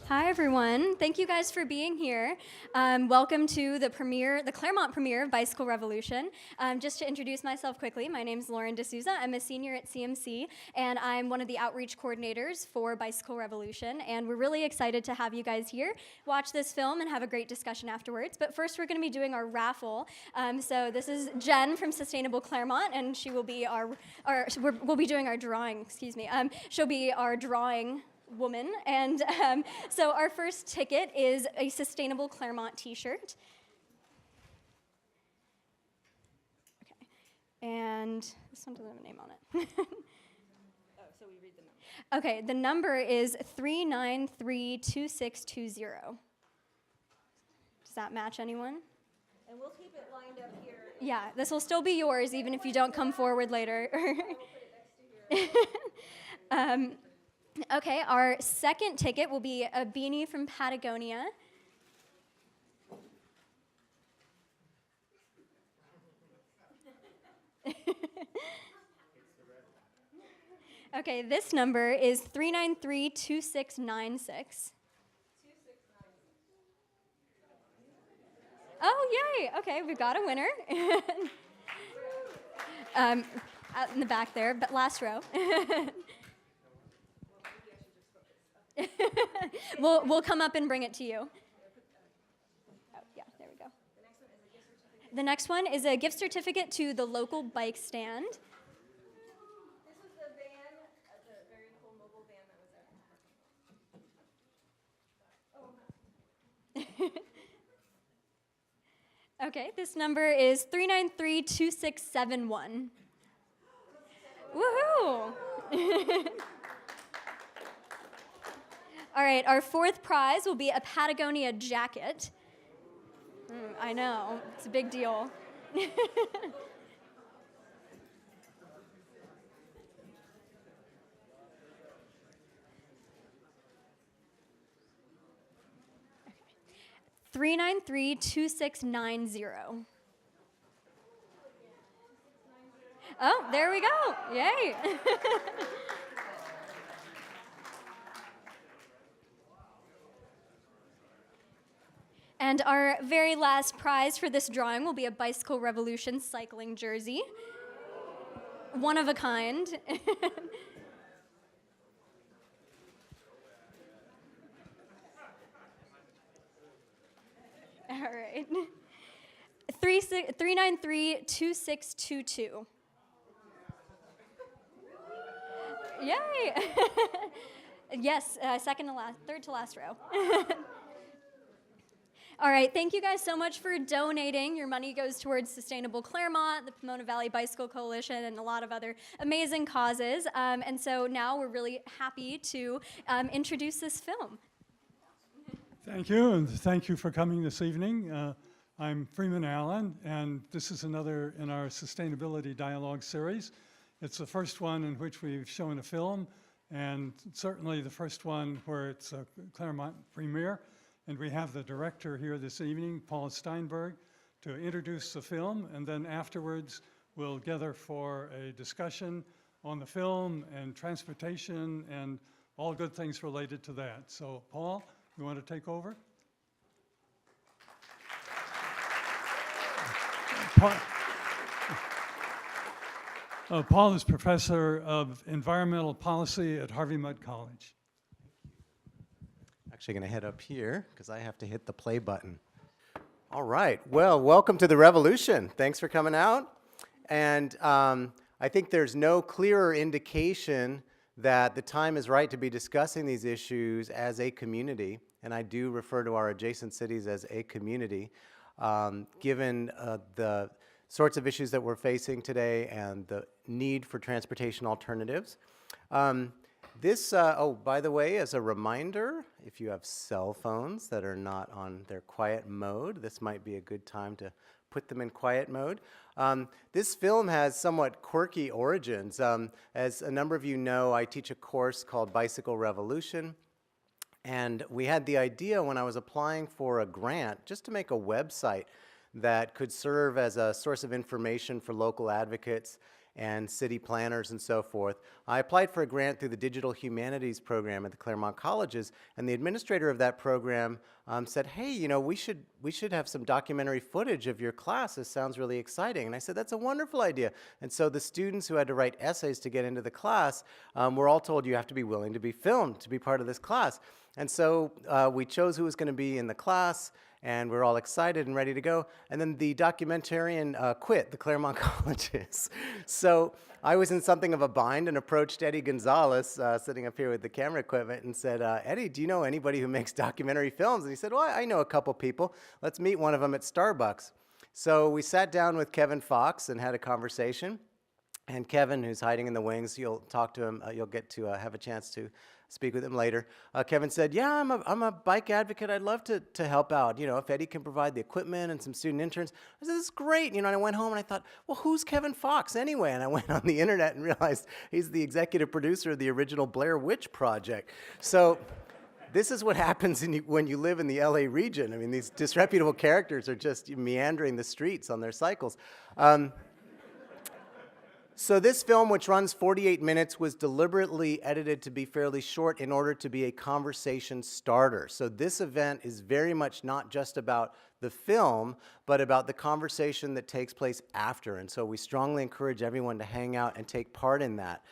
Hi, everyone. Thank you guys for being here. Welcome to the Claremont premiere of Bicycle Revolution. Just to introduce myself quickly, my name is Lauren D'Souza. I'm a senior at CMC, and I'm one of the outreach coordinators for Bicycle Revolution. And we're really excited to have you guys here, watch this film, and have a great discussion afterwards. But first, we're going to be doing our raffle. So this is Jen from Sustainable Claremont, and she will be we'll be doing our drawing. Excuse me. She'll be our drawing woman, and so our first ticket is a Sustainable Claremont t-shirt. Okay, and this one doesn't have a name on it. So we read the number. Okay, the number is 3932620. Does that match anyone? And we'll keep it lined up here. Yeah, this will still be yours even if you don't come forward later. We'll put it next to here. Okay, our second ticket will be a beanie from Patagonia. Okay, this number is 3932696. Oh, yay! Okay, we've got a winner. Out in the back there, but last row. We'll come up and bring it to you. Oh, yeah, there we go. The next one is a gift certificate to the local bike stand. This was the van, the very cool mobile van that was there. Okay, this number is 3932671. Woohoo! All right, our fourth prize will be a Patagonia jacket. I know, it's a big deal. Okay. 3932690. Oh, there we go. Yay. And our very last prize for this drawing will be a Bicycle Revolution cycling jersey. One of a kind. All right. 3932622. Yay! Yes, third to last row. All right, thank you guys so much for donating. Your money goes towards Sustainable Claremont, the Pomona Valley Bicycle Coalition, and a lot of other amazing causes. And so now we're really happy to introduce this film. Thank you, and thank you for coming this evening. I'm Freeman Allen, and this is another in our Sustainability Dialogue series. It's the first one in which we've shown a film, and certainly the first one where it's a Claremont premiere. And we have the director here this evening, Paul Steinberg, to introduce the film, and then afterwards we'll gather for a discussion on the film and transportation and all good things related to that. So, Paul, you want to take over? Paul is professor of environmental policy at Harvey Mudd College. Actually going to head up here because I have to hit the play button. All right. Well, welcome to the revolution. Thanks for coming out. And I think there's no clearer indication that the time is right to be discussing these issues as a community. And I do refer to our adjacent cities as a community, given the sorts of issues that we're facing today and the need for transportation alternatives. Oh, by the way, as a reminder, if you have cell phones that are not on their quiet mode, this might be a good time to put them in quiet mode. This film has somewhat quirky origins. As a number of you know, I teach a course called Bicycle Revolution, and we had the idea when I was applying for a grant just to make a website that could serve as a source of information for local advocates and city planners and so forth. I applied for a grant through the Digital Humanities program at the Claremont Colleges, and the administrator of that program said, hey, you know, we should have some documentary footage of your class. This sounds really exciting. And I said, that's a wonderful idea. And so the students who had to write essays to get into the class were all told, you have to be willing to be filmed to be part of this class. And so we chose who was going to be in the class, and we're all excited and ready to go. And then the documentarian quit the Claremont Colleges. So I was in something of a bind and approached Eddie Gonzalez, sitting up here with the camera equipment, and said, Eddie, do you know anybody who makes documentary films? And he said, well, I know a couple people. Let's meet one of them at Starbucks. So we sat down with Kevin Fox and had a conversation. And Kevin, who's hiding in the wings, you'll talk to him, you'll get to have a chance to speak with him later. Kevin said, yeah, I'm a bike advocate. I'd love to help out. You know, if Eddie can provide the equipment and some student interns. I said, this is great. You know, and I went home and I thought, well, who's Kevin Fox anyway? And I went on the internet and realized he's the executive producer of the original Blair Witch Project. So this is what happens when you live in the LA region. I mean, these disreputable characters are just meandering the streets on their cycles. So this film, which runs 48 minutes, was deliberately edited to be fairly short in order to be a conversation starter. So this event is very much not just about the film, but about the conversation that takes place after. And so we strongly encourage everyone to hang out and take part in that.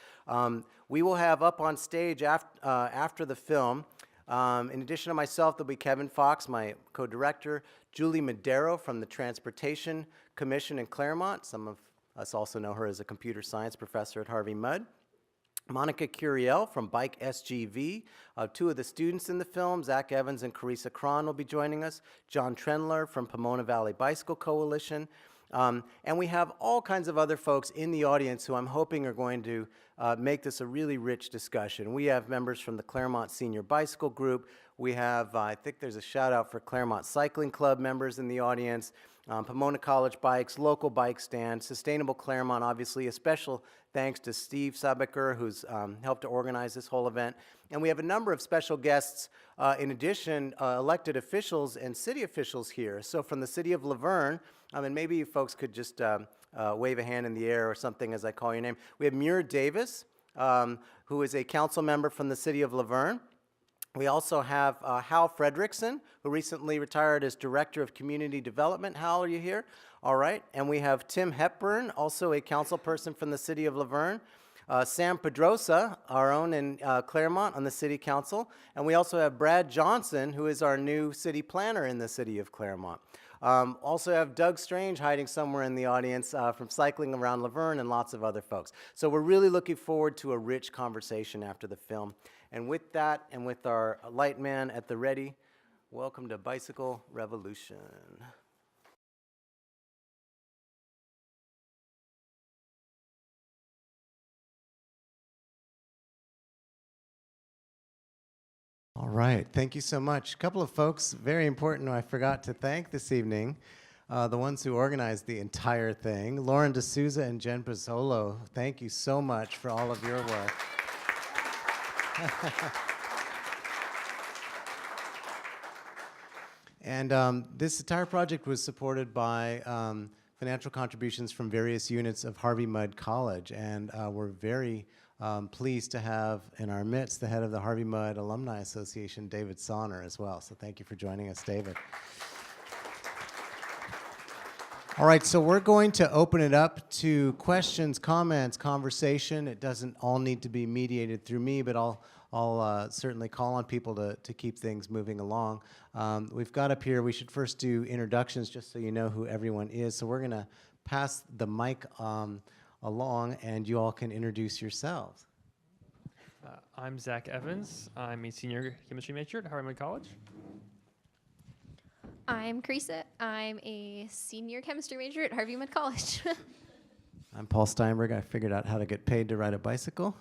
We will have up on stage after the film, in addition to myself, there'll be Kevin Fox, my co-director, Julie Madero from the Transportation Commission in Claremont. Some of us also know her as a computer science professor at Harvey Mudd. Monica Curiel from Bike SGV. Two of the students in the film, Zach Evans and Carissa Cron, will be joining us. John Trendler from Pomona Valley Bicycle Coalition. And we have all kinds of other folks in the audience who I'm hoping are going to make this a really rich discussion. We have members from the Claremont Senior Bicycle Group. We have, I think there's a shout out for Claremont Cycling Club members in the audience. Pomona College Bikes, local bike stand, Sustainable Claremont, obviously. A special thanks to Steve Sabecker, who's helped to organize this whole event. And we have a number of special guests, in addition, elected officials and city officials here. So from the city of Laverne, and maybe you folks could just wave a hand in the air or something as I call your name. We have Muir Davis, who is a council member from the city of Laverne. We also have Hal Fredrickson, who recently retired as Director of Community Development. Hal, are you here? All right. And we have Tim Hepburn, also a council person from the city of Laverne. Sam Pedrosa, our own in Claremont on the city council. And we also have Brad Johnson, who is our new city planner in the city of Claremont. Also have Doug Strange hiding somewhere in the audience from Cycling Around Laverne and lots of other folks. So we're really looking forward to a rich conversation after the film. And with that, and with our light man at the ready, Welcome to Bicycle Revolution. All right, thank you so much. A couple of folks, very important, who I forgot to thank this evening, the ones who organized the entire thing. Lauren D'Souza and Jen Pizzolo, thank you so much for all of your work. And this entire project was supported by financial contributions from various units of Harvey Mudd College, and we're very pleased to have in our midst the head of the Harvey Mudd Alumni Association, David Sonner, as well. So thank you for joining us, David. All right, so we're going to open it up to questions, comments, conversation. It doesn't all need to be mediated through me, but I'll certainly call on people to keep things moving along. We've got up here, we should first do introductions just so you know who everyone is. So we're going to pass the mic along, and you all can introduce yourselves. I'm Zach Evans. I'm a senior chemistry major at Harvey Mudd College. I'm Carissa. I'm a senior chemistry major at Harvey Mudd College. I'm Paul Steinberg. I figured out how to get paid to ride a bicycle.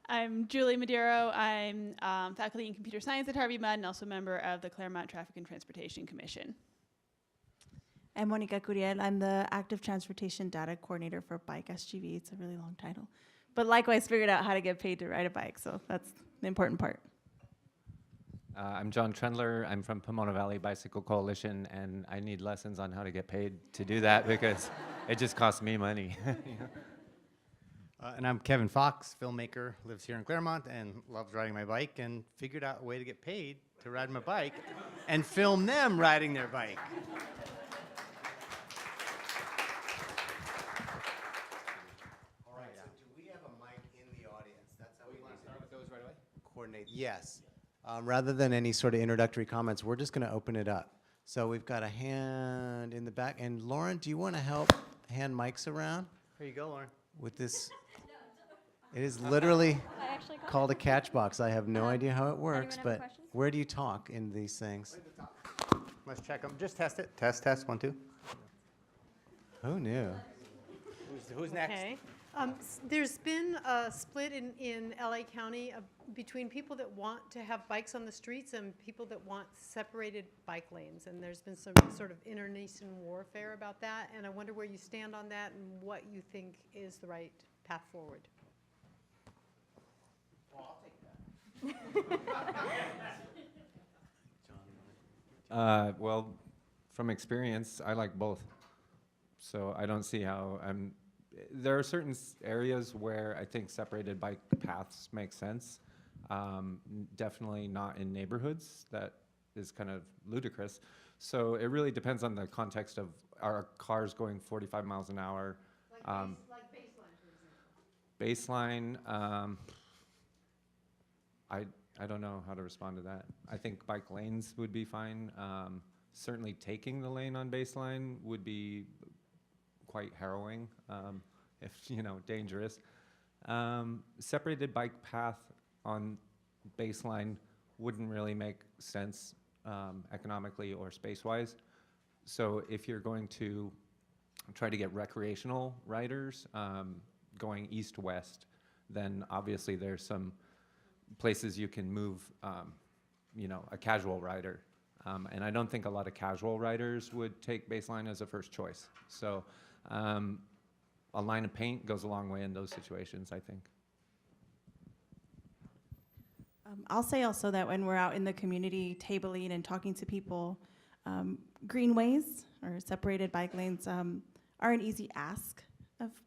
I'm Julie Madero. I'm faculty in computer science at Harvey Mudd and also a member of the Claremont Traffic and Transportation Commission. I'm Monica Curiel. I'm the Active Transportation Data Coordinator for Bike SGV. It's a really long title. But likewise, figured out how to get paid to ride a bike, so that's the important part. I'm John Trendler. I'm from Pomona Valley Bicycle Coalition, and I need lessons on how to get paid to do that because it just costs me money. And I'm Kevin Fox, filmmaker, lives here in Claremont and loves riding my bike, and figured out a way to get paid to ride my bike and film them riding their bike. All right, so do we have a mic in the audience? That's how we want to start with those right away? Coordinate, yes. Rather than any sort of introductory comments, we're just going to open it up. So we've got a hand in the back. And Lauren, do you want to help hand mics around Here you go, Lauren. with this? It is literally called a catch box. I have no idea how it works, have but questions? where do you talk in these things? Let's check them. Just test it. Test, test, 1, 2. Who knew? Who's next? Okay. There's been a split in LA County between people that want to have bikes on the streets and people that want separated bike lanes. And there's been some sort of internecine warfare about that. And I wonder where you stand on that and what you think is the right path forward. Well, I'll take that. Well, from experience, I like both. So I don't see how there are certain areas where I think separated bike paths make sense. Definitely not in neighborhoods. That is kind of ludicrous. So it really depends on the context of our cars going 45 miles an hour. Like baseline, for example. Baseline, I don't know how to respond to that. I think bike lanes would be fine. Certainly taking the lane on baseline would be quite harrowing, if dangerous. Separated bike path on baseline wouldn't really make sense economically or space-wise. So if you're going to try to get recreational riders going east-west, then obviously there's some places you can move, a casual rider. And I don't think a lot of casual riders would take baseline as a first choice. So a line of paint goes a long way in those situations, I think. I'll say also that when we're out in the community tabling and talking to people, greenways or separated bike lanes are an easy ask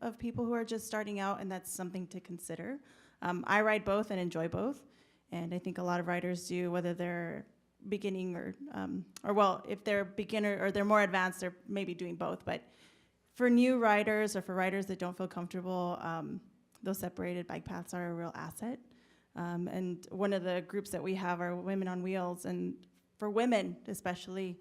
of people who are just starting out, and that's something to consider. I ride both and enjoy both, and I think a lot of riders do, whether they're beginning or well, if they're beginner or they're more advanced, they're maybe doing both. But for new riders or for riders that don't feel comfortable, those separated bike paths are a real asset. And one of the groups that we have are Women on Wheels, and for women especially,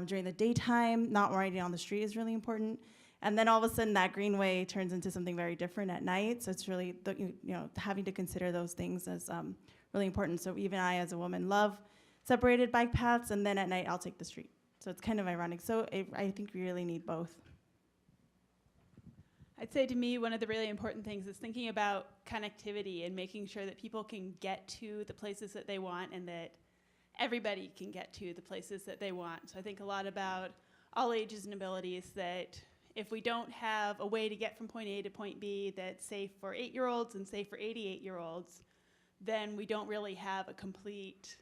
during the daytime, not riding on the street is really important. And then all of a sudden that greenway turns into something very different at night. So it's really, having to consider those things as really important. So even I, as a woman, love separated bike paths, and then at night I'll take the street. So it's kind of ironic. So I think we really need both. I'd say to me, one of the really important things is thinking about connectivity and making sure that people can get to the places that they want and that everybody can get to the places that they want. So I think a lot about all ages and abilities, that if we don't have a way to get from point A to point B that's safe for 8-year-olds and safe for 88-year-olds, then we don't really have a complete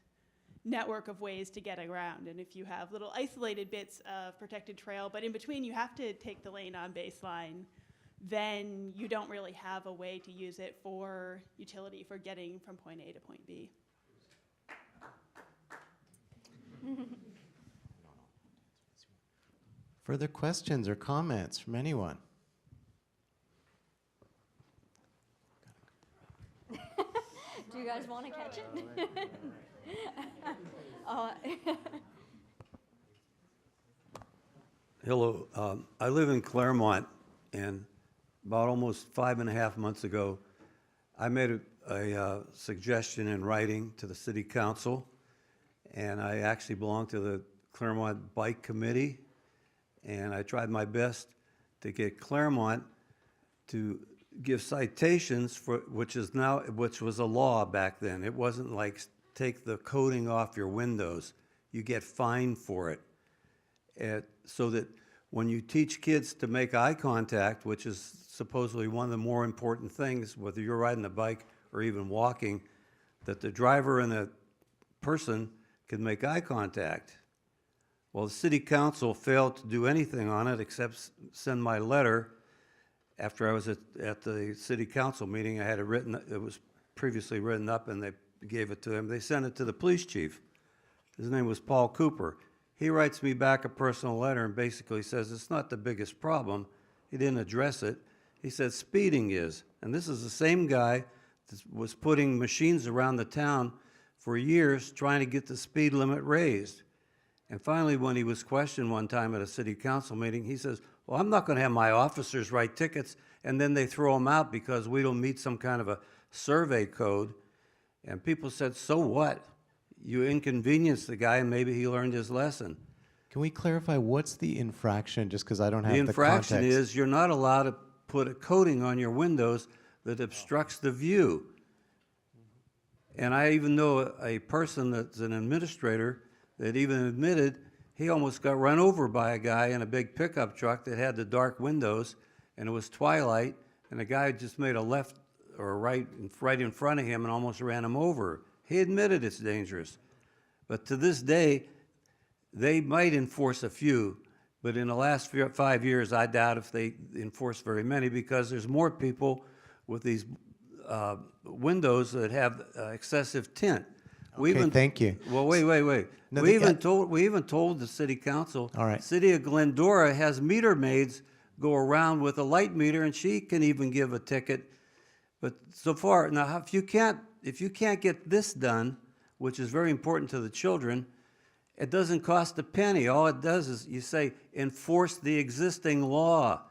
network of ways to get around. And if you have little isolated bits of protected trail, but in between you have to take the lane on baseline, then you don't really have a way to use it for utility for getting from point A to point B. Further questions or comments from anyone? Do you guys want to catch it? Hello, I live in Claremont, and about almost 5.5 months ago, I made a suggestion in writing to the city council, and I actually belong to the Claremont Bike Committee, and I tried my best to get Claremont to give citations for, which was a law back then. It wasn't like take the coating off your windows. You get fined for it. So that when you teach kids to make eye contact, which is supposedly one of the more important things, whether you're riding a bike or even walking, that the driver and the person can make eye contact. Well, the city council failed to do anything on it except send my letter. After I was at the city council meeting, I had it written, it was previously written up, and they gave it to him. They sent it to the police chief. His name was Paul Cooper. He writes me back a personal letter and basically says it's not the biggest problem. He didn't address it. He said speeding is. And this is the same guy that was putting machines around the town for years trying to get the speed limit raised. And finally, when he was questioned one time at a city council meeting, he says, well, I'm not going to have my officers write tickets and then they throw them out because we don't meet some kind of a survey code. And people said, so what? You inconvenienced the guy and maybe he learned his lesson. Can we clarify what's the infraction, just because I don't have the context? The infraction is you're not allowed to put a coating on your windows that obstructs the view. And I even know a person that's an administrator that even admitted he almost got run over by a guy in a big pickup truck that had the dark windows, and it was twilight, and the guy just made a left or right in front of him and almost ran him over. He admitted it's dangerous. But to this day, they might enforce a few, but in the last 5 years, I doubt if they enforce very many, because there's more people with these windows that have excessive tint. Okay, thank you. Well, wait. No, we even told the city council. All right. City of Glendora has meter maids go around with a light meter, and she can even give a ticket. But so far, now if you can't get this done, which is very important to the children, it doesn't cost a penny. All it does is you say, enforce the existing law.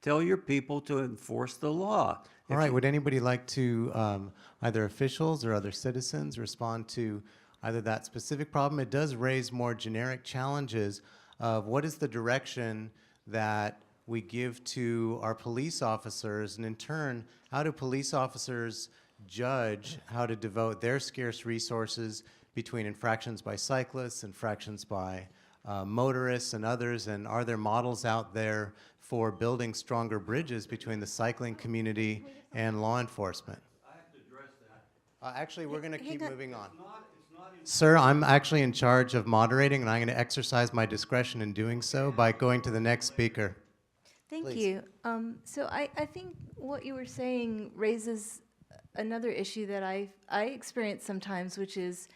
Tell your people to enforce the law. All right, would anybody like to, either officials or other citizens, respond to either that specific problem? It does raise more generic challenges of what is the direction that we give to our police officers, and in turn, how do police officers judge how to devote their scarce resources between infractions by cyclists, infractions by motorists and others, and are there models out there for building stronger bridges between the cycling community and law enforcement? I have to address that. Actually, we're going to keep moving on. Sir, I'm actually in charge of moderating, and I'm going to exercise my discretion in doing so by going to the next speaker. Thank Please. you. So I think what you were saying raises another issue that I experience sometimes, which is,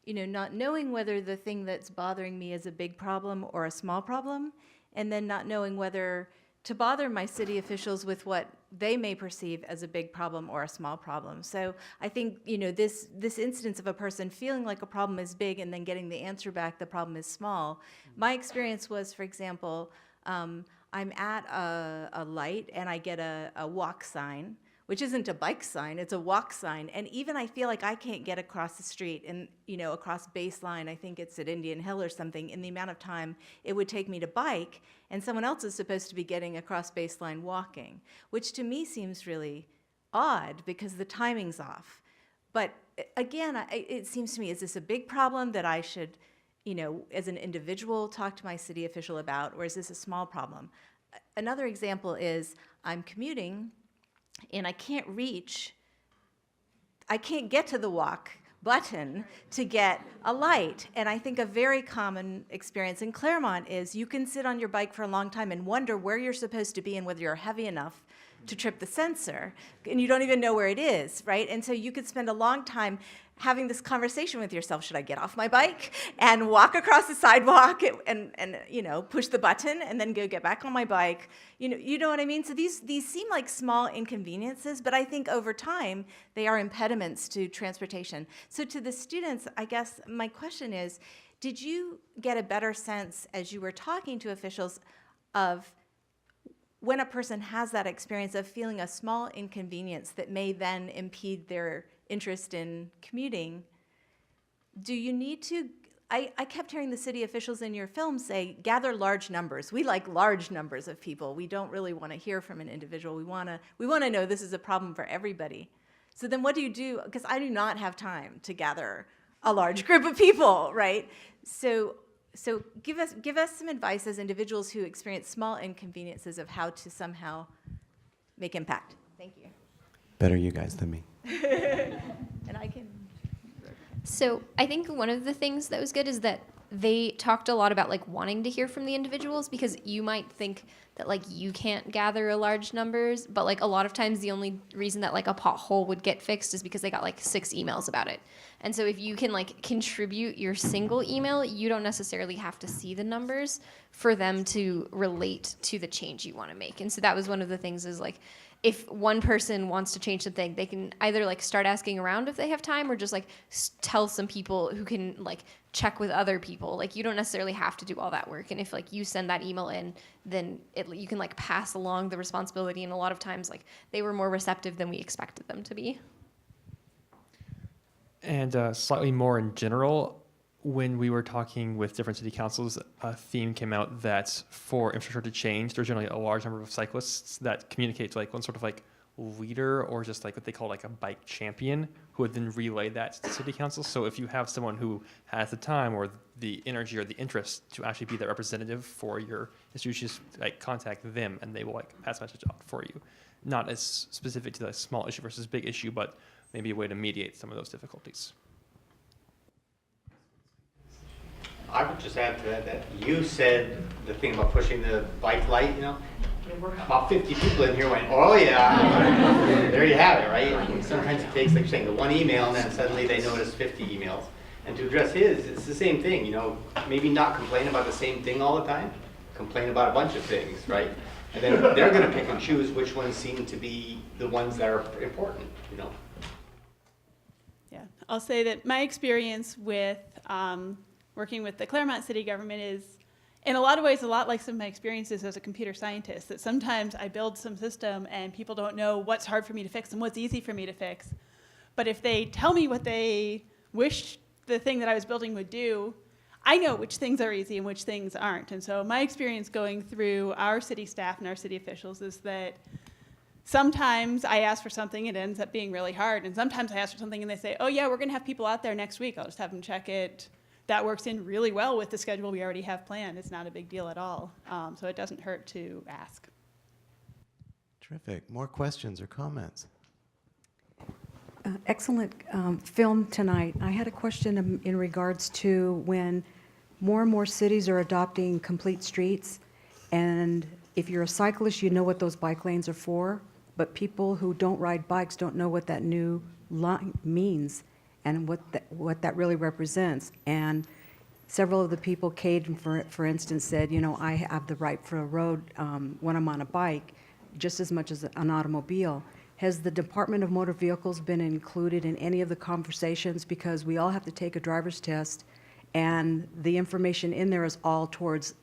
not knowing whether the thing that's bothering me is a big problem or a small problem, and then not knowing whether to bother my city officials with what they may perceive as a big problem or a small problem. So I think, this instance of a person feeling like a problem is big and then getting the answer back, the problem is small. My experience was, for example, I'm at a light and I get a walk sign, which isn't a bike sign, it's a walk sign. And even I feel like I can't get across the street and, across Baseline, I think it's at Indian Hill or something, in the amount of time it would take me to bike, and someone else is supposed to be getting across Baseline walking, which to me seems really odd because the timing's off. But again, it seems to me, is this a big problem that I should, as an individual, talk to my city official about, or is this a small problem? Another example is I'm commuting, and I can't get to the walk button to get a light. And I think a very common experience in Claremont is you can sit on your bike for a long time and wonder where you're supposed to be and whether you're heavy enough to trip the sensor, and you don't even know where it is, right? And so you could spend a long time having this conversation with yourself. Should I get off my bike and walk across the sidewalk and push the button and then go get back on my bike? You know what I mean? So these seem like small inconveniences, but I think over time they are impediments to transportation. So to the students, I guess my question is, did you get a better sense as you were talking to officials of when a person has that experience of feeling a small inconvenience that may then impede their interest in commuting, do you need to, I kept hearing the city officials in your film say, gather large numbers. We like large numbers of people. We don't really want to hear from an individual. We want to know this is a problem for everybody. So then what do you do? Because I do not have time to gather a large group of people, right? So give us some advice as individuals who experience small inconveniences of how to somehow make impact. Thank you. Better you guys than me. And I can. So I think one of the things that was good is that they talked a lot about like wanting to hear from the individuals, because you might think that like you can't gather a large numbers, but like a lot of times the only reason that like a pothole would get fixed is because they got like 6 emails about it. And so if you can like contribute your single email, you don't necessarily have to see the numbers for them to relate to the change you want to make. And so that was one of the things, is like, if one person wants to change something, they can either like start asking around if they have time, or just like tell some people who can like check with other people. Like you don't necessarily have to do all that work. And if like you send that email in, then you can like pass along the responsibility. And a lot of times like they were more receptive than we expected them to be. And slightly more in general, when we were talking with different city councils, a theme came out that for infrastructure to change, there's generally a large number of cyclists that communicate to like one sort of like leader, or just like what they call like a bike champion, who would then relay that to city council. So if you have someone who has the time or the energy or the interest to actually be the representative for your institution, just like contact them and they will like pass the message on for you. Not as specific to the small issue versus big issue, but maybe a way to mediate some of those difficulties. I would just add to that you said the thing about pushing the bike light, about 50 people in here went, oh yeah, there you have it, right? And sometimes it takes, like you're saying, the one email, and then suddenly they notice 50 emails. And to address his, it's the same thing, maybe not complain about the same thing all the time, complain about a bunch of things, right? And then they're gonna pick and choose which ones seem to be the ones that are important, Yeah, I'll say that my experience with working with the Claremont city government is, in a lot of ways, a lot like some of my experiences as a computer scientist, that sometimes I build some system and people don't know what's hard for me to fix and what's easy for me to fix. But if they tell me what they wish the thing that I was building would do, I know which things are easy and which things aren't. And so my experience going through our city staff and our city officials is that sometimes I ask for something, it ends up being really hard. And sometimes I ask for something and they say, oh yeah, we're gonna have people out there next week. I'll just have them check it. That works in really well with the schedule we already have planned. It's not a big deal at all. So it doesn't hurt to ask. Terrific. More questions or comments? Excellent film tonight. I had a question in regards to when more and more cities are adopting complete streets, and if you're a cyclist, you know what those bike lanes are for, but people who don't ride bikes don't know what that new line means and what that really represents. And several of the people, Caden, for instance, said, I have the right for a road when I'm on a bike, just as much as an automobile. Has the Department of Motor Vehicles been included in any of the conversations? Because we all have to take a driver's test, and the information in there is all towards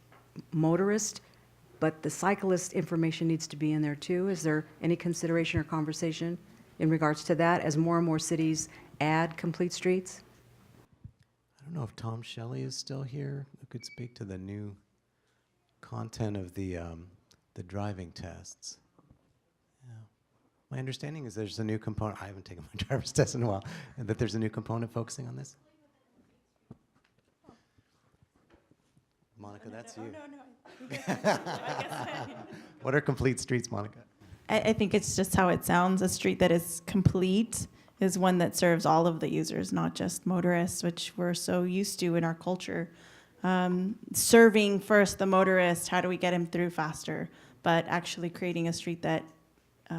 motorists, but the cyclist information needs to be in there too. Is there any consideration or conversation in regards to that as more and more cities add complete streets? I don't know if Tom Shelley is still here, who could speak to the new content of the driving tests. Yeah. My understanding is there's a new component, I haven't taken my driver's test in a while, and that there's a new component focusing on this. Monica, that's you. What are complete streets, Monica? I think it's just how it sounds. A street that is complete is one that serves all of the users, not just motorists, which we're so used to in our culture. Serving first the motorist, how do we get him through faster? But actually creating a street that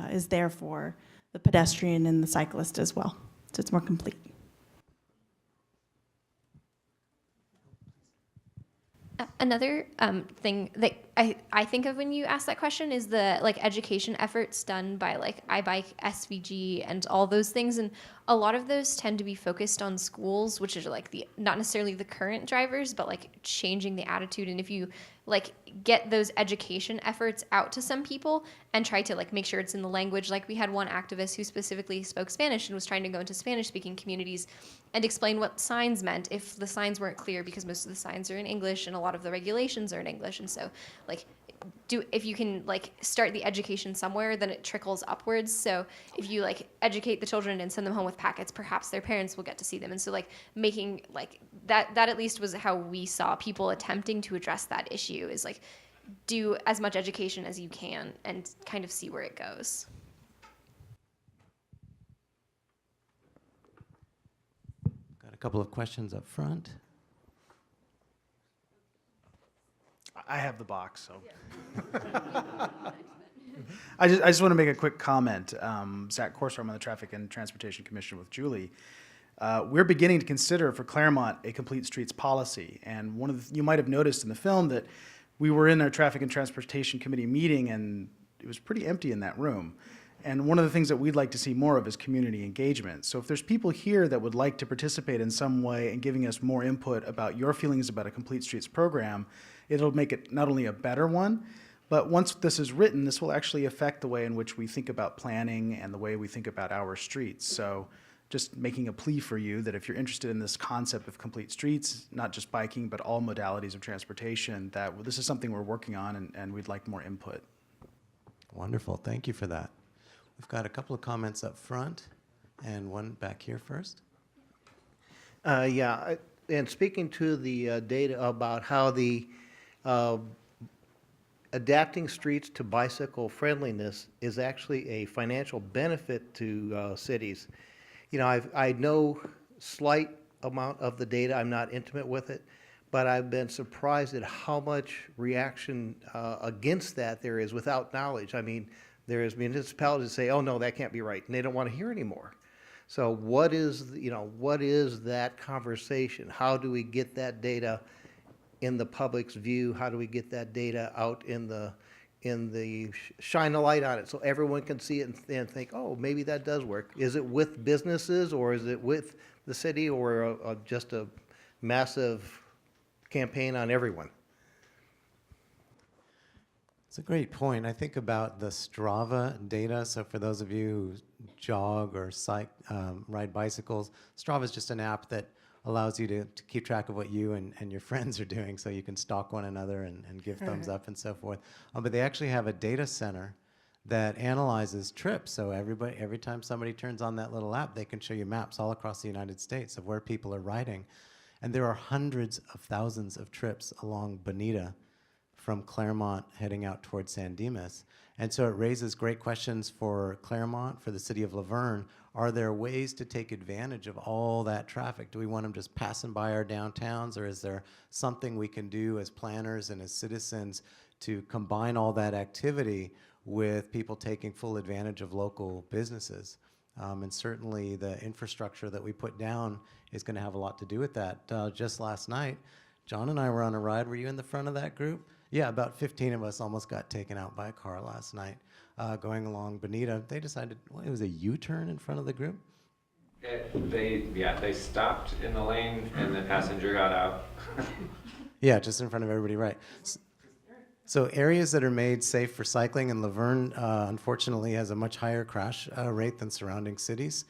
is there for the pedestrian and the cyclist as well. So it's more complete. Another thing that I think of when you ask that question is the like education efforts done by like iBike, SVG, and all those things. And a lot of those tend to be focused on schools, which are like the not necessarily the current drivers, but like changing the attitude. And if you like get those education efforts out to some people and try to like make sure it's in the language, like we had one activist who specifically spoke Spanish and was trying to go into Spanish speaking communities and explain what signs meant if the signs weren't clear, because most of the signs are in English and a lot of the regulations are in English. And so like if you can like start the education somewhere, then it trickles upwards. So if you like educate the children and send them home with packets, perhaps their parents will get to see them. And so like making like that at least was how we saw people attempting to address that issue, is like do as much education as you can and kind of see where it goes. Got a couple of questions up front. I have the box, so. I just want to make a quick comment. Zach Corser, I'm on the Traffic and Transportation Commission with Julie. We're beginning to consider for Claremont a complete streets policy. And one of you might have noticed in the film that we were in our Traffic and Transportation Committee meeting, and it was pretty empty in that room. And one of the things that we'd like to see more of is community engagement. So if there's people here that would like to participate in some way in giving us more input about your feelings about a complete streets program, it'll make it not only a better one, but once this is written, this will actually affect the way in which we think about planning and the way we think about our streets. So just making a plea for you that if you're interested in this concept of complete streets, not just biking, but all modalities of transportation, that this is something we're working on and we'd like more input. Wonderful, thank you for that. We've got a couple of comments up front and one back here first. And speaking to the data about how the adapting streets to bicycle friendliness is actually a financial benefit to cities. You know, I know slight amount of the data, I'm not intimate with it, but I've been surprised at how much reaction against that there is without knowledge. I mean, there is municipalities that say, oh no, that can't be right, and they don't want to hear anymore. So what is that conversation? How do we get that data in the public's view? How do we get that data out in the shine a light on it so everyone can see it and think, oh, maybe that does work? Is it with businesses, or is it with the city, or just a massive campaign on everyone? It's a great point. I think about the Strava data. So for those of you who jog or ride bicycles, Strava is just an app that allows you to keep track of what you and your friends are doing, so you can stalk one another and give thumbs up and so forth. But they actually have a data center that analyzes trips. So every time somebody turns on that little app, they can show you maps all across the United States of where people are riding. And there are hundreds of thousands of trips along Bonita from Claremont heading out towards San Dimas. And so it raises great questions for Claremont, for the city of Laverne. Are there ways to take advantage of all that traffic? Do we want them just passing by our downtowns, or is there something we can do as planners and as citizens to combine all that activity with people taking full advantage of local businesses? And certainly the infrastructure that we put down is going to have a lot to do with that. Just last night, John and I were on a ride. Were you in the front of that group? Yeah, about 15 of us almost got taken out by a car last night going along Bonita. They decided, well, it was a U-turn in front of the group? They stopped in the lane and the passenger got out. Yeah, just in front of everybody, right. So areas that are made safe for cycling, and Laverne, unfortunately, has a much higher crash rate than surrounding cities.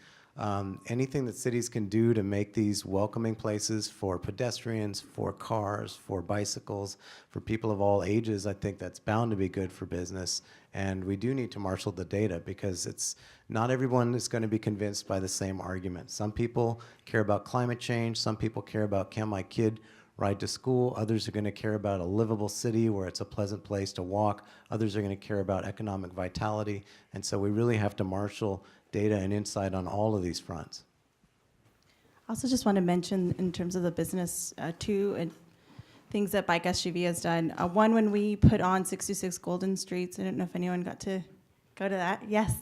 Anything that cities can do to make these welcoming places for pedestrians, for cars, for bicycles, for people of all ages, I think that's bound to be good for business. And we do need to marshal the data, because it's not everyone is going to be convinced by the same argument. Some people care about climate change. Some people care about, can my kid ride to school? Others are going to care about a livable city where it's a pleasant place to walk. Others are going to care about economic vitality. And so we really have to marshal data and insight on all of these fronts. I also just want to mention, in terms of the business, two things that Bike SUV has done. One, when we put on 66 Golden Streets, I don't know if anyone got to go to that. Yes.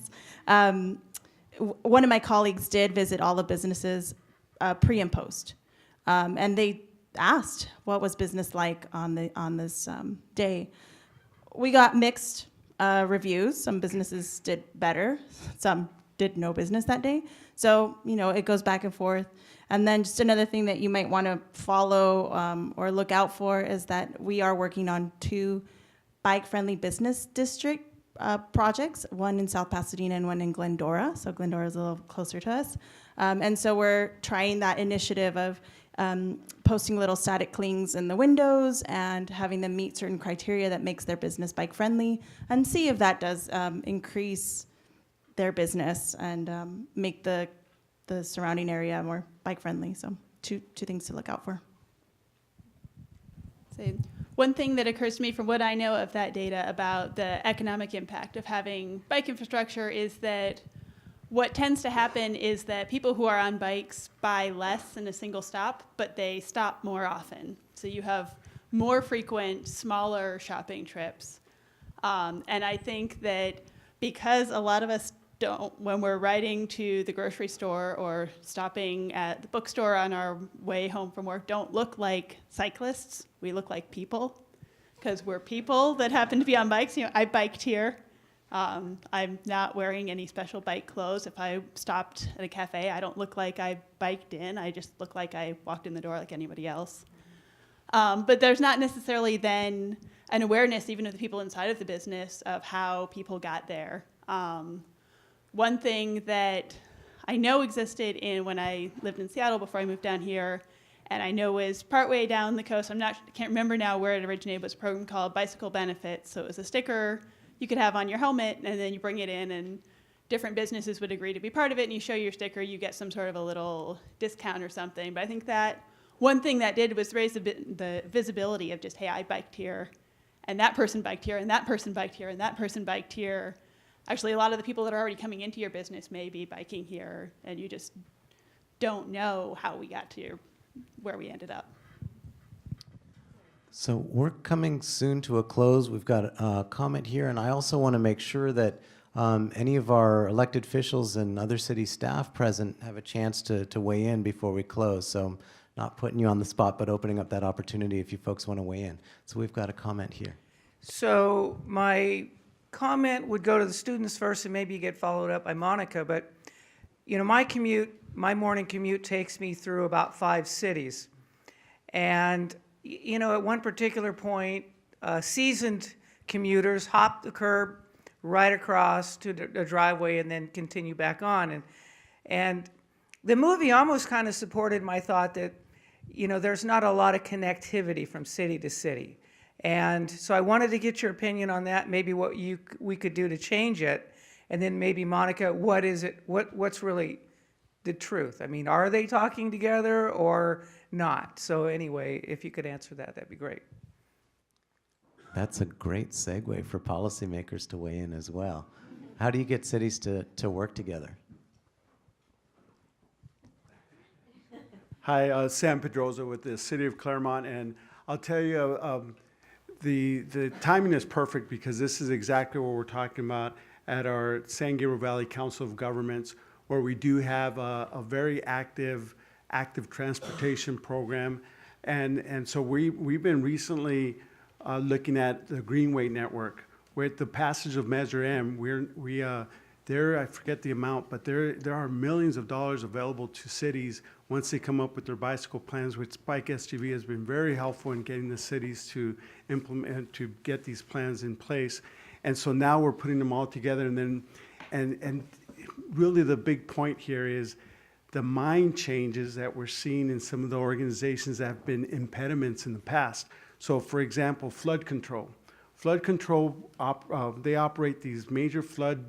One of my colleagues did visit all the businesses pre and post. And they asked what was business like on this day. We got mixed reviews. Some businesses did better. Some did no business that day. So, it goes back and forth. And then just another thing that you might want to follow or look out for is that we are working on 2 bike-friendly business district projects, one in South Pasadena and one in Glendora. So Glendora is a little closer to us. And so we're trying that initiative of posting little static clings in the windows and having them meet certain criteria that makes their business bike-friendly, and see if that does increase their business and make the surrounding area more bike-friendly. So two things to look out for. So one thing that occurs to me from what I know of that data about the economic impact of having bike infrastructure is that what tends to happen is that people who are on bikes buy less in a single stop, but they stop more often. So you have more frequent, smaller shopping trips. And I think that because a lot of us don't, when we're riding to the grocery store or stopping at the bookstore on our way home from work, don't look like cyclists. We look like people, because we're people that happen to be on bikes. I biked here. I'm not wearing any special bike clothes. If I stopped at a cafe, I don't look like I biked in. I just look like I walked in the door like anybody else. But there's not necessarily then an awareness, even of the people inside of the business, of how people got there. One thing that I know existed when I lived in Seattle before I moved down here, and I know was partway down the coast, I can't remember now where it originated, was a program called Bicycle Benefits. So it was a sticker you could have on your helmet, and then you bring it in, and different businesses would agree to be part of it, and you show your sticker, you get some sort of a little discount or something. But I think that one thing that did was raise the visibility of just, hey, I biked here, and that person biked here, and that person biked here, and that person biked here. Actually, a lot of the people that are already coming into your business may be biking here, and you just don't know how we got to where we ended up. So we're coming soon to a close. We've got a comment here, and I also want to make sure that any of our elected officials and other city staff present have a chance to weigh in before we close. So I'm not putting you on the spot, but opening up that opportunity if you folks want to weigh in. So we've got a comment here. So my comment would go to the students first, and maybe get followed up by Monica. But my morning commute takes me through about 5 cities, and at one particular point, seasoned commuters hop the curb right across to the driveway and then continue back on. And the movie almost kind of supported my thought that, there's not a lot of connectivity from city to city. And so I wanted to get your opinion on that, maybe what we could do to change it. And then maybe, Monica, what's really the truth? I mean, are they talking together or not? So anyway, if you could answer that, that'd be great. That's a great segue for policymakers to weigh in as well. How do you get cities to work together? Hi, Sam Pedroza with the City of Claremont, and I'll tell you, the timing is perfect, because this is exactly what we're talking about at our San Gabriel Valley Council of Governments, where we do have a very active transportation program. And so we've been recently looking at the Greenway Network. With the passage of Measure M, I forget the amount, but there are millions of dollars available to cities once they come up with their bicycle plans, which Bike SGV has been very helpful in getting the cities to implement, to get these plans in place. And so now we're putting them all together, and then, and really the big point here is the mind changes that we're seeing in some of the organizations that have been impediments in the past. So for example, flood control. Flood control, they operate these major flood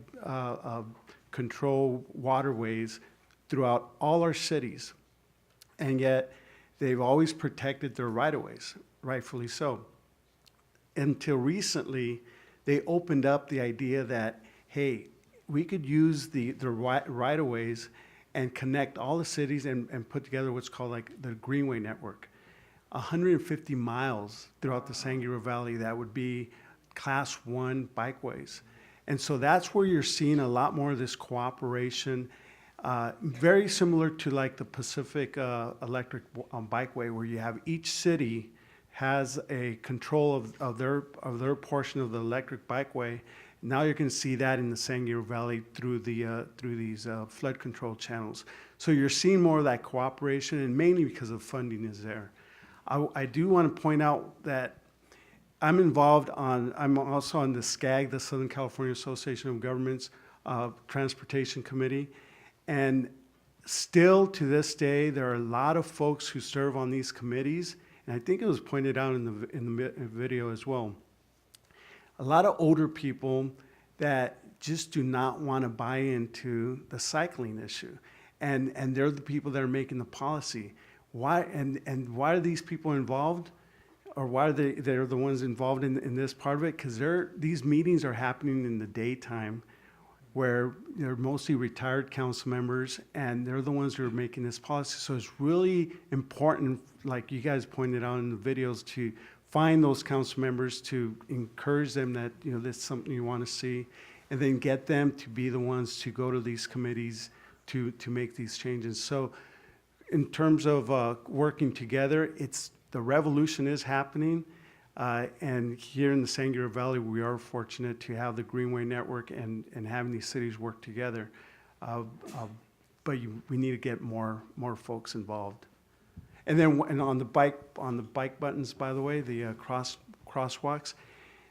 control waterways throughout all our cities. And yet they've always protected their right-of-ways, rightfully so. Until recently, they opened up the idea that, hey, we could use the right-of-ways and connect all the cities and put together what's called like the Greenway Network. 150 miles throughout the San Gabriel Valley that would be Class 1 bikeways. And so that's where you're seeing a lot more of this cooperation, very similar to like the Pacific Electric Bikeway, where you have each city has a control of their portion of the electric bikeway. Now you can see that in the San Gabriel Valley through these flood control channels. So you're seeing more of that cooperation, and mainly because of funding is there. I do want to point out that I'm also on the SCAG, the Southern California Association of Governments Transportation Committee, and still to this day, there are a lot of folks who serve on these committees, and I think it was pointed out in the video as well. A lot of older people that just do not want to buy into the cycling issue, and they're the people that are making the policy. Why why are these people involved, or why are they're the ones involved in this part of it? Because these meetings are happening in the daytime, where they're mostly retired council members, and they're the ones who are making this policy. So it's really important, like you guys pointed out in the videos, to find those council members, to encourage them that, you know, this is something you want to see, and then get them to be the ones to go to these committees to make these changes. So in terms of working together, the revolution is happening. And here in the San Gabriel Valley, we are fortunate to have the Greenway Network and having these cities work together. But we need to get more folks involved. And then on the bike buttons, by the way, the crosswalks,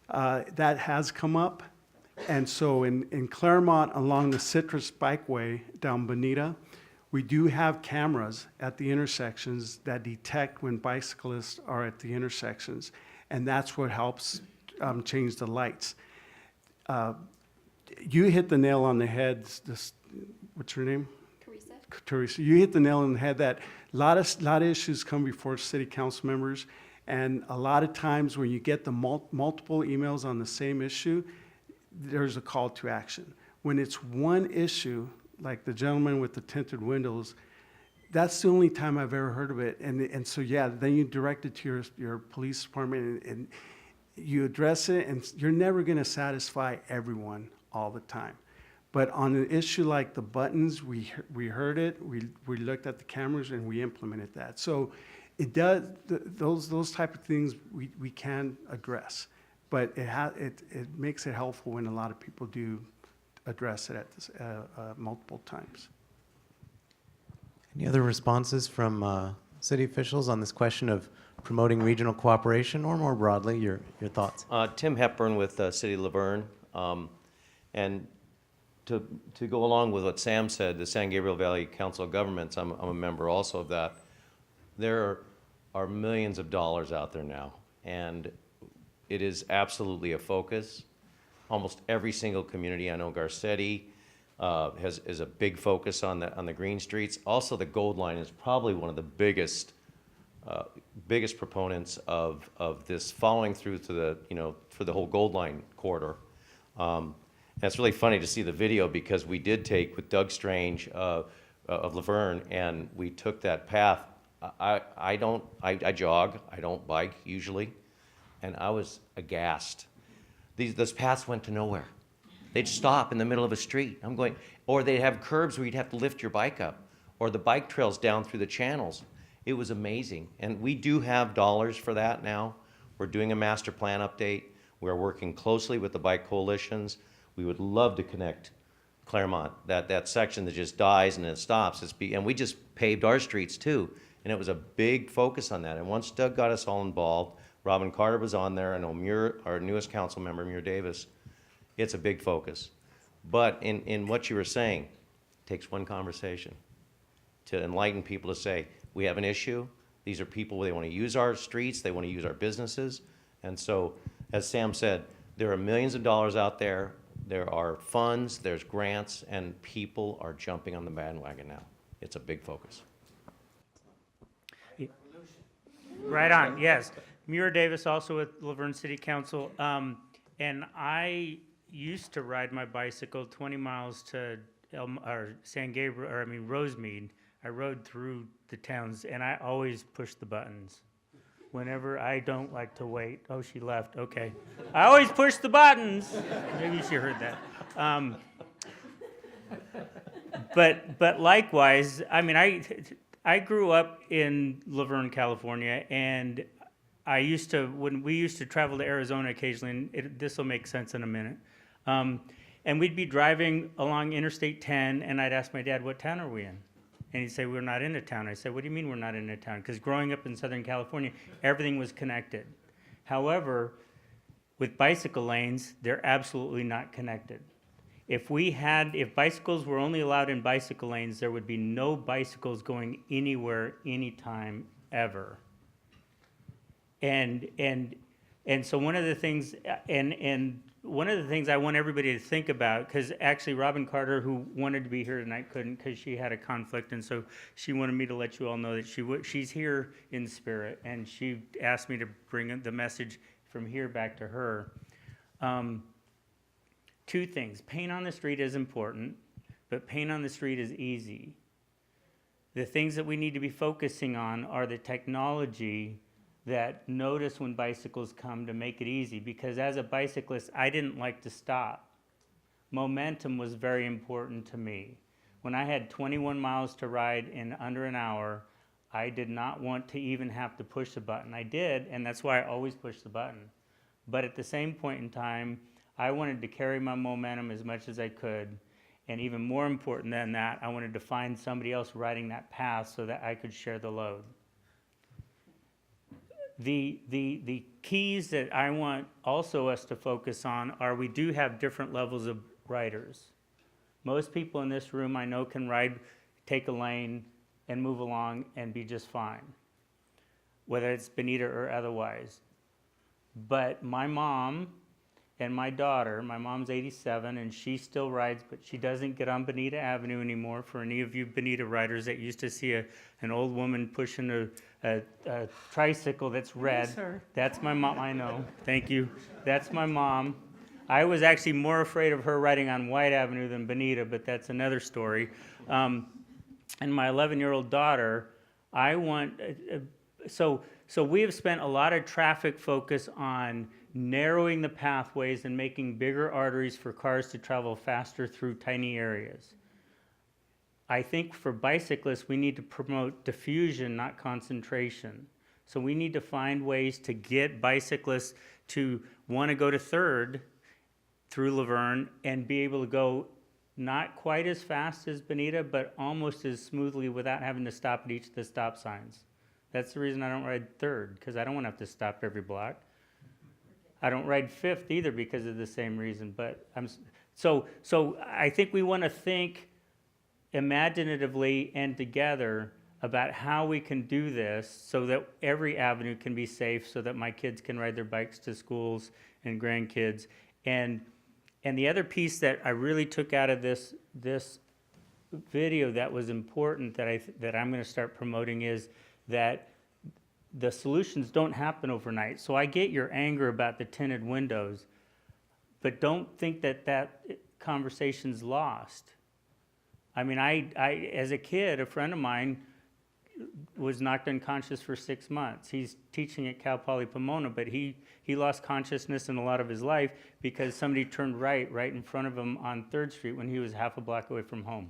that has come up. And so in Claremont, along the Citrus Bikeway down Bonita, we do have cameras at the intersections that detect when bicyclists are at the intersections. And that's what helps change the lights. You hit the nail on the head. What's her name? Teresa. You hit the nail on the head that a lot of issues come before city council members, and a lot of times when you get the multiple emails on the same issue, there's a call to action. When it's one issue, like the gentleman with the tinted windows, that's the only time I've ever heard of it. And so, yeah, then you direct it to your police department and you address it, and you're never going to satisfy everyone all the time. But on an issue like the buttons, we heard it, we looked at the cameras, and we implemented that. So it does, those type of things we can address. But it makes it helpful when a lot of people do address it at multiple times. Any other responses from city officials on this question of promoting regional cooperation, or more broadly, your thoughts? Tim Hepburn with City of Laverne. And to go along with what Sam said, the San Gabriel Valley Council of Governments, I'm a member also of that. There are millions of dollars out there now, and it is absolutely a focus. Almost every single community, I know Garcetti is a big focus on the green streets. Also, the Gold Line is probably one of the biggest proponents of this following through to the, for the whole Gold Line corridor. And it's really funny to see the video, because we did take with Doug Strange of Laverne, and we took that path. I jog, I don't bike usually, and I was aghast. Those paths went to nowhere. They'd stop in the middle of a street. I'm going, or they'd have curbs where you'd have to lift your bike up, or the bike trails down through the channels. It was amazing. And we do have dollars for that now. We're doing a master plan update. We're working closely with the bike coalitions. We would love to connect Claremont, that section that just dies and then stops. And we just paved our streets too, and it was a big focus on that. And once Doug got us all involved, Robin Carter was on there, and Muir, our newest council member, Muir Davis, it's a big focus. But in what you were saying, it takes one conversation to enlighten people to say, we have an issue. These are people, they want to use our streets, they want to use our businesses. And so, as Sam said, there are millions of dollars out there. There are funds, there's grants, and people are jumping on the bandwagon now. It's a big focus. Right on, yes. Muir Davis, also with Laverne City Council. And I used to ride my bicycle 20 miles to San Gabriel, Rosemead. I rode through the towns, and I always pushed the buttons. Whenever I don't like to wait. Oh, she left. Okay. I always push the buttons. Maybe she heard that. But likewise, I grew up in Laverne, California, and when we used to travel to Arizona occasionally, and this will make sense in a minute. And we'd be driving along Interstate 10, and I'd ask my dad, what town are we in? And he'd say, we're not in a town. I said, what do you mean we're not in a town? Because growing up in Southern California, everything was connected. However, with bicycle lanes, they're absolutely not connected. If bicycles were only allowed in bicycle lanes, there would be no bicycles going anywhere, anytime, ever. And so one of the things, one of the things I want everybody to think about, because actually Robin Carter, who wanted to be here tonight, couldn't because she had a conflict, and so she wanted me to let you all know that she's here in spirit, and she asked me to bring the message from here back to her. Two things. Paint on the street is important, but paint on the street is easy. The things that we need to be focusing on are the technology that notice when bicycles come to make it easy, because as a bicyclist, I didn't like to stop. Momentum was very important to me. When I had 21 miles to ride in under an hour, I did not want to even have to push a button. I did, and that's why I always push the button. But at the same point in time, I wanted to carry my momentum as much as I could, and even more important than that, I wanted to find somebody else riding that path so that I could share the load. The keys that I want also us to focus on are we do have different levels of riders. Most people in this room I know can ride, take a lane, and move along and be just fine, whether it's Bonita or otherwise. But my mom and my daughter, my mom's 87 and she still rides, but she doesn't get on Bonita Avenue anymore. For any of you Bonita riders that used to see an old woman pushing a tricycle that's red. Sir. That's my mom, I know, thank you. That's my mom. I was actually more afraid of her riding on White Avenue than Bonita, but that's another story. And my 11-year-old daughter, so we have spent a lot of traffic focus on narrowing the pathways and making bigger arteries for cars to travel faster through tiny areas. I think for bicyclists, we need to promote diffusion, not concentration. So we need to find ways to get bicyclists to want to go to 3rd through Laverne and be able to go not quite as fast as Bonita, but almost as smoothly without having to stop at each of the stop signs. That's the reason I don't ride 3rd, because I don't want to have to stop every block. I don't ride 5th either because of the same reason. But so I think we want to think imaginatively and together about how we can do this so that every avenue can be safe, so that my kids can ride their bikes to schools and grandkids. And the other piece that I really took out of this video that was important that I'm going to start promoting is that the solutions don't happen overnight. So I get your anger about the tinted windows, but don't think that conversation's lost. I mean, I as a kid, a friend of mine was knocked unconscious for 6 months. He's teaching at Cal Poly Pomona, but he lost consciousness in a lot of his life because somebody turned right in front of him on 3rd Street when he was half a block away from home.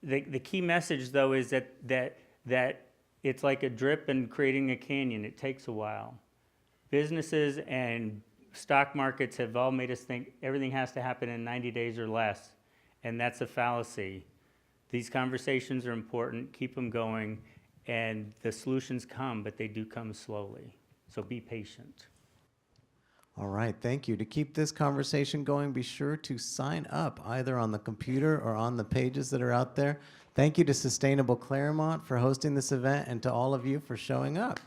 The key message, though, is that it's like a drip and creating a canyon. It takes a while. Businesses and stock markets have all made us think everything has to happen in 90 days or less, and that's a fallacy. These conversations are important, keep them going, and the solutions come, but they do come slowly. So be patient. All right, thank you. To keep this conversation going, be sure to sign up either on the computer or on the pages that are out there. Thank you to Sustainable Claremont for hosting this event and to all of you for showing up.